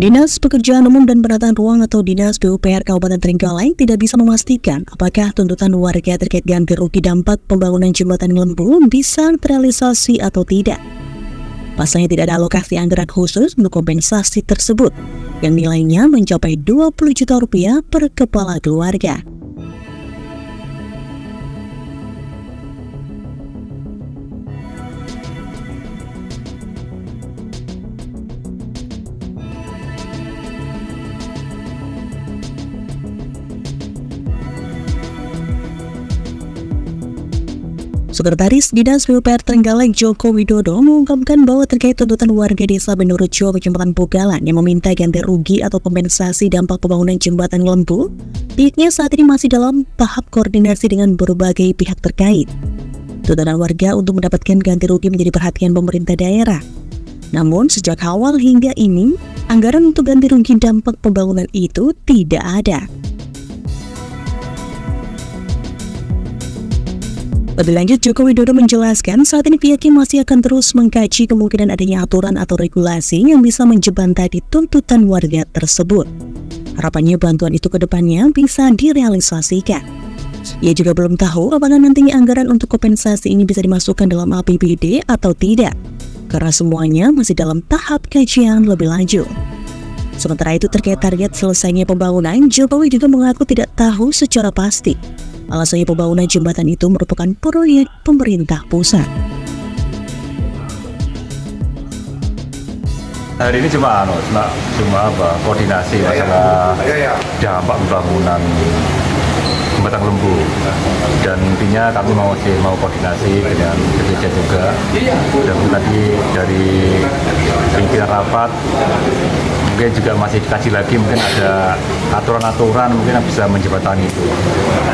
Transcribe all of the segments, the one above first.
Dinas Pekerjaan Umum dan Penataan Ruang atau Dinas PUPR Kabupaten Trenggalek tidak bisa memastikan apakah tuntutan warga terkait ganti rugi dampak pembangunan jembatan Lembu bisa terrealisasi atau tidak. Pasalnya tidak ada alokasi anggaran khusus untuk kompensasi tersebut, yang nilainya mencapai Rp20 juta per kepala keluarga. Sekretaris Dinas PUPR Trenggalek Joko Widodo mengungkapkan bahwa terkait tuntutan warga desa Bendorojo Kecamatan Pogalan yang meminta ganti rugi atau kompensasi dampak pembangunan jembatan Lembu, pihaknya saat ini masih dalam tahap koordinasi dengan berbagai pihak terkait. Tuntutan warga untuk mendapatkan ganti rugi menjadi perhatian pemerintah daerah. Namun sejak awal hingga ini, anggaran untuk ganti rugi dampak pembangunan itu tidak ada. Lebih lanjut, Joko Widodo menjelaskan saat ini pihaknya masih akan terus mengkaji kemungkinan adanya aturan atau regulasi yang bisa menjembatani tuntutan warga tersebut. Harapannya bantuan itu ke depannya bisa direalisasikan. Ia juga belum tahu apakah nantinya anggaran untuk kompensasi ini bisa dimasukkan dalam APBD atau tidak, karena semuanya masih dalam tahap kajian lebih lanjut. Sementara itu terkait target selesainya pembangunan, Jokowi juga mengaku tidak tahu secara pasti. Alasannya pembangunan jembatan itu merupakan proyek pemerintah pusat. Hari ini cuma koordinasi masalah dampak pembangunan jembatan Lembu, dan intinya kami mau koordinasi dengan BPJ juga. Dan tadi dari pimpinan rapat mungkin juga masih dikaji lagi, mungkin ada aturan-aturan mungkin yang bisa menjembatani itu.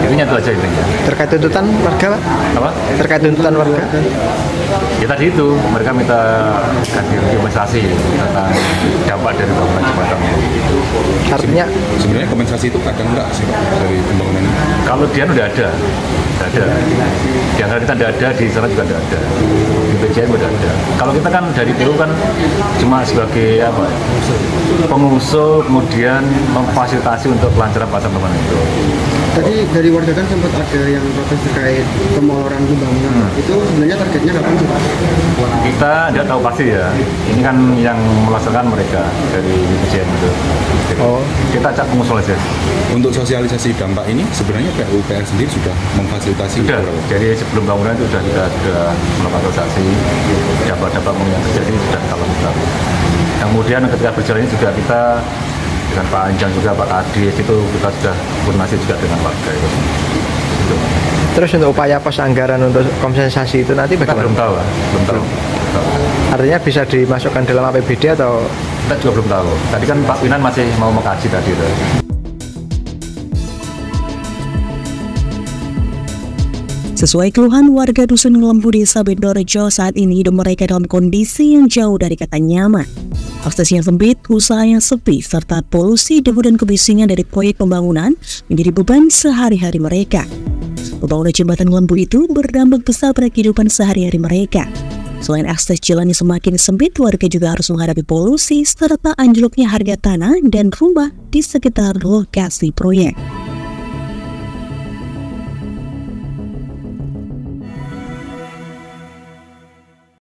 Intinya itu aja intinya. Terkait tuntutan warga, Pak? Apa? Terkait tuntutan warga? Ya tadi itu, mereka minta ganti kompensasi tentang dampak dari pembangunan jembatan. Artinya sebenarnya kompensasi itu kadang enggak sih dari pembangunan ini? Kalau dia udah ada. Di anggaran kita tidak ada, di sana juga tidak ada. Di PJM udah ada. Kalau kita kan dari PU kan cuma sebagai pengusul, kemudian memfasilitasi untuk kelancaran pelaksanaan pembangunan itu. Tadi dari warga kan sempat ada yang protes terkait pemoloran pembangunan. Itu sebenarnya targetnya kapan sih, Pak? Kita tidak tahu pasti ya. Ini kan yang melaksanakan mereka dari PJM itu. Oh. Kita acak pengusul aja. Untuk sosialisasi dampak ini sebenarnya PUPR sendiri sudah memfasilitasi. Sudah. Jadi sebelum bangunan itu sudah melakukan sosialisasi dampak-dampak yang terjadi sudah kita lakukan. Kemudian ketika berjalan ini juga kita dengan Pak Anjang juga, Pak Kadis itu kita sudah koordinasi juga dengan warga itu. Terus untuk upaya pos anggaran untuk kompensasi itu nanti bagaimana? Kita belum tahu. Artinya bisa dimasukkan dalam APBD atau? Kita juga belum tahu. Tadi kan Pak Winan masih mau mengkaji tadi itu. Sesuai keluhan warga Dusun Lembu Desa Bendorojo, saat ini hidup mereka dalam kondisi yang jauh dari kata nyaman. Akses yang sempit, usaha yang sepi, serta polusi debu dan kebisingan dari proyek pembangunan menjadi beban sehari-hari mereka. Pembangunan jembatan Lembu itu berdampak besar pada kehidupan sehari-hari mereka. Selain akses jalan yang semakin sempit, warga juga harus menghadapi polusi serta anjloknya harga tanah dan rumah di sekitar lokasi proyek.